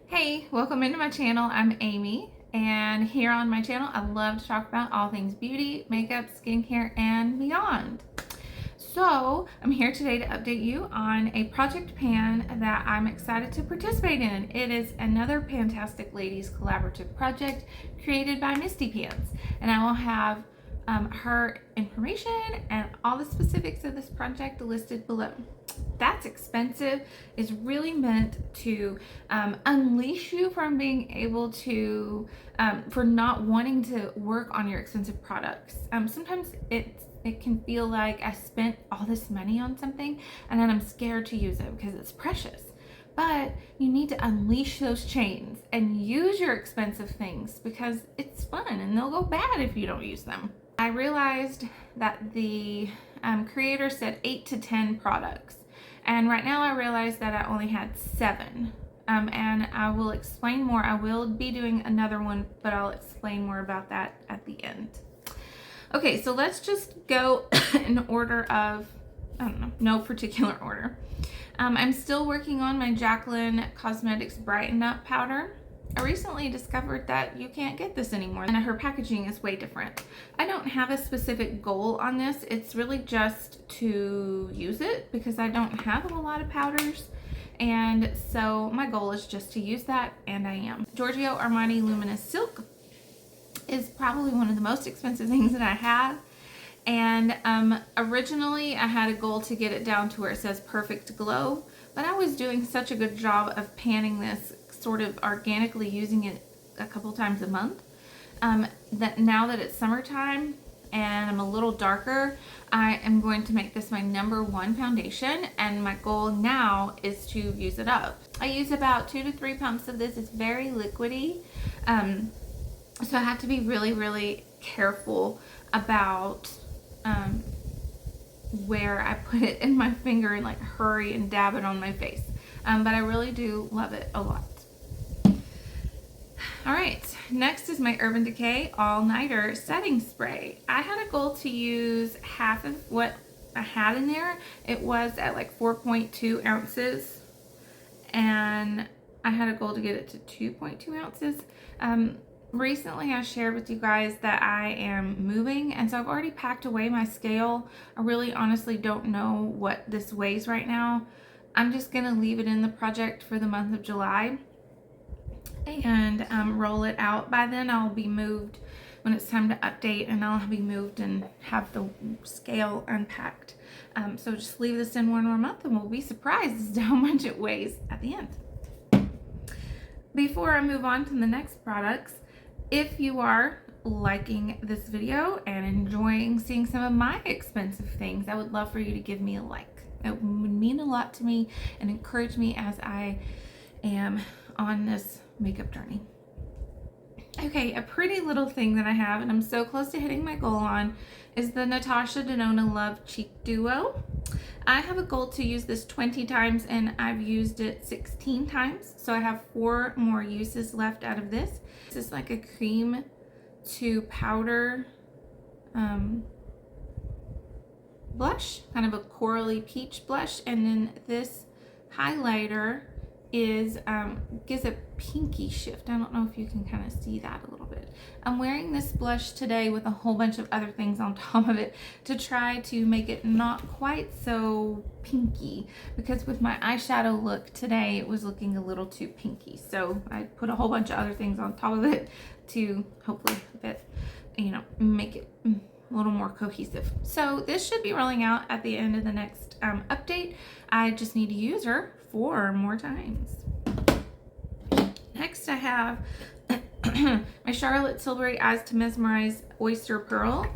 Hey, welcome into my channel. I'm Amy, and here on my channel I love to talk about all things beauty, makeup, skincare, and beyond. So I'm here today to update you on a project pan that I'm excited to participate in. It is another Fantastic Ladies collaborative project created by Misty Pans, and I will have her information and all the specifics of this project listed below. That's expensive is really meant to unleash you from being able to for not wanting to work on your expensive products. Sometimes it can feel like I spent all this money on something and then I'm scared to use it because it's precious. But you need to unleash those chains and use your expensive things because it's fun and they'll go bad if you don't use them. I realized that the creator said 8 to 10 products. And right now I realize that I only had 7. And I will explain more. I will be doing another one, but I'll explain more about that at the end. Okay, so let's just go in order of, I don't know, no particular order. I'm still working on my Jaclyn Cosmetics Brighten Up powder. I recently discovered that you can't get this anymore and her packaging is way different. I don't have a specific goal on this. It's really just to use it because I don't have a lot of powders. And so my goal is just to use that, and I am. Giorgio Armani Luminous Silk is probably one of the most expensive things that I have. And originally I had a goal to get it down to where it says Perfect Glow, but I was doing such a good job of panning this, sort of organically using it a couple times a month, that now that it's summertime and I'm a little darker, I am going to make this my #1 foundation, and my goal now is to use it up. I use about 2 to 3 pumps of this. It's very liquidy, so I have to be really careful about where I put it in my finger and like hurry and dab it on my face, but I really do love it a lot. Alright, next is my Urban Decay All Nighter Setting Spray. I had a goal to use half of what I had in there. It was at like 4.2 ounces, and I had a goal to get it to 2.2 ounces. Recently I shared with you guys that I am moving, and so I've already packed away my scale. I really honestly don't know what this weighs right now. I'm just gonna leave it in the project for the month of July and roll it out. By then I'll be moved when it's time to update, and I'll be moved and have the scale unpacked. So just leave this in one more month and we'll be surprised as to how much it weighs at the end. Before I move on to the next products, if you are liking this video and enjoying seeing some of my expensive things, I would love for you to give me a like. It would mean a lot to me and encourage me as I am on this makeup journey. Okay, a pretty little thing that I have, and I'm so close to hitting my goal on, is the Natasha Denona Love Cheek Duo. I have a goal to use this 20 times and I've used it 16 times, so I have 4 more uses left out of this. This is like a cream to powder blush, kind of a corally peach blush, and then this highlighter is gives a pinky shift. I don't know if you can kind of see that a little bit. I'm wearing this blush today with a whole bunch of other things on top of it to try to make it not quite so pinky, because with my eyeshadow look today it was looking a little too pinky, so I put a whole bunch of other things on top of it to hopefully make it a little more cohesive. So this should be rolling out at the end of the next update. I just need to use her 4 more times. Next I have my Charlotte Tilbury Eyes to Mesmerize Oyster Pearl.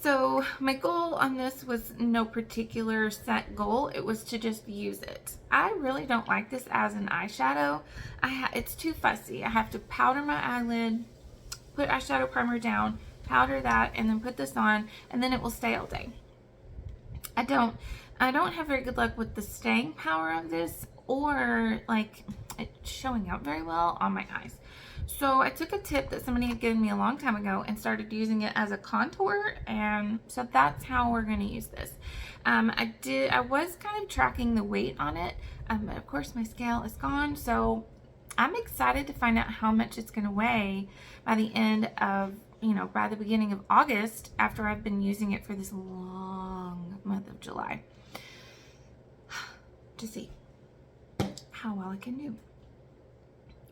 So my goal on this was no particular set goal. It was to just use it. I really don't like this as an eyeshadow. It's too fussy. I have to powder my eyelid, put eyeshadow primer down, powder that, and then put this on, and then it will stay all day. I don't have very good luck with the staying power of this, or like it showing up very well on my eyes. So I took a tip that somebody had given me a long time ago and started using it as a contour, and so that's how we're going to use this. I was kind of tracking the weight on it, but of course my scale is gone, so I'm excited to find out how much it's going to weigh by the end of, by the beginning of August, after I've been using it for this long month of July, to see how well I can do.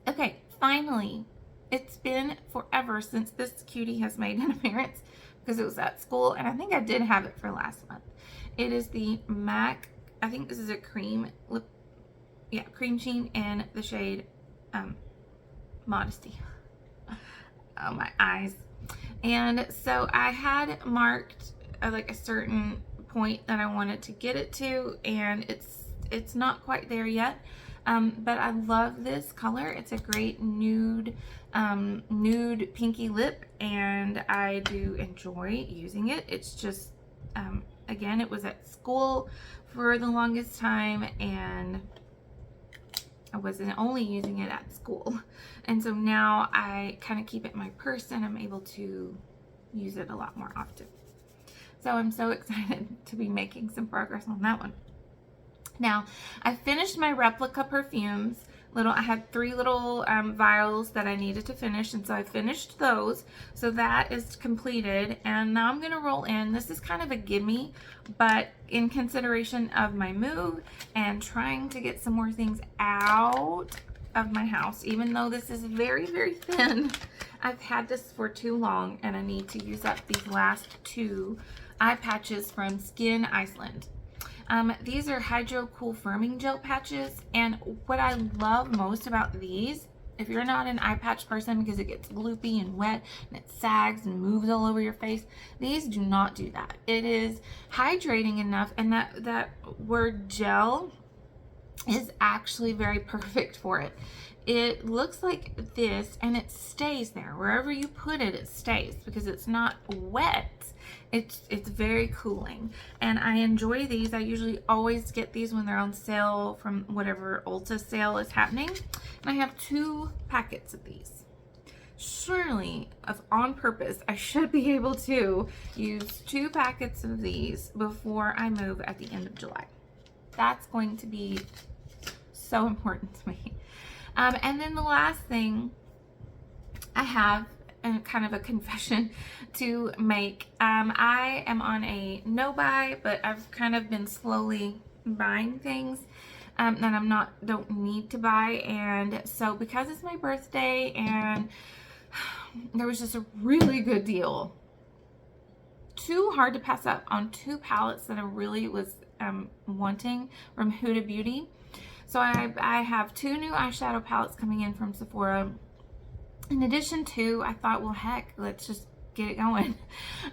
Okay, finally, it's been forever since this cutie has made an appearance because it was at school, and I think I did have it for last month. It is the MAC, I think this is a cream lip, cream sheen in the shade Modesty. Oh, my eyes. And so I had marked like a certain point that I wanted to get it to, and it's not quite there yet. But I love this color. It's a great nude pinky lip, and I do enjoy using it. It's just, again, it was at school for the longest time, and I wasn't only using it at school. And so now I kind of keep it in my purse, and I'm able to use it a lot more often. So I'm so excited to be making some progress on that one. Now, I finished my replica perfumes. I had 3 little vials that I needed to finish, and so I finished those. So that is completed, and now I'm going to roll in. This is kind of a gimme, but in consideration of my move and trying to get some more things out of my house, even though this is very, very thin, I've had this for too long, and I need to use up these last 2 eye patches from Skin Iceland. These are Hydro Cool Firming Gel Patches, and what I love most about these, if you're not an eye patch person because it gets gloopy and wet and it sags and moves all over your face, these do not do that. It is hydrating enough, and that word gel is actually very perfect for it. It looks like this, and it stays there. Wherever you put it, it stays because it's not wet. It's very cooling, and I enjoy these. I usually always get these when they're on sale from whatever Ulta sale is happening, and I have 2 packets of these. Surely, on purpose, I should be able to use 2 packets of these before I move at the end of July. That's going to be so important to me. And then the last thing I have, and kind of a confession to make. I am on a no buy, but I've kind of been slowly buying things that don't need to buy. And so because it's my birthday and there was just a really good deal, too hard to pass up on 2 palettes that I really was wanting from Huda Beauty. So I have 2 new eyeshadow palettes coming in from Sephora. In addition to, I thought, well, heck, let's just get it going.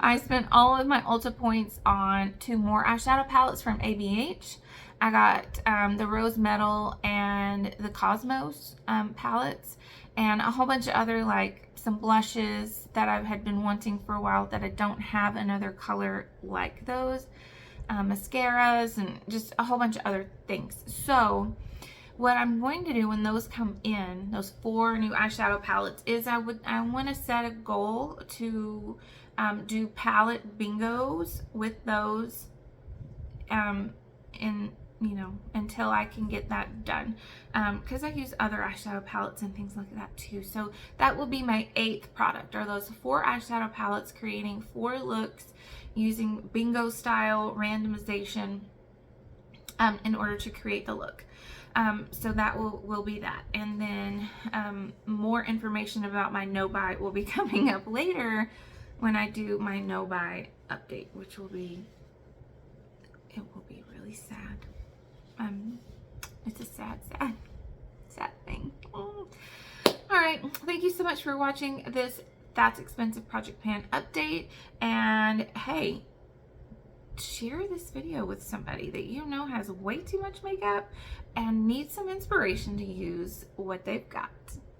I spent all of my Ulta points on 2 more eyeshadow palettes from ABH. I got the Rose Metal and the Cosmos palettes, and a whole bunch of other, like some blushes that I had been wanting for a while that I don't have another color like those, mascaras, and just a whole bunch of other things. So what I'm going to do when those come in, those 4 new eyeshadow palettes, is I want to set a goal to do palette bingos with those until I can get that done, because I use other eyeshadow palettes and things like that too. So that will be my 8th product, are those 4 eyeshadow palettes, creating 4 looks using bingo style randomization in order to create the look. So that will be that. And then more information about my no buy will be coming up later when I do my no buy update, which will be, it will be really sad. It's a sad thing. All right, thank you so much for watching this That's Expensive Project Pan update, and hey, share this video with somebody that you know has way too much makeup and needs some inspiration to use what they've got.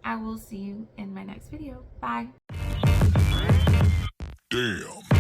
I will see you in my next video. Bye. Damn.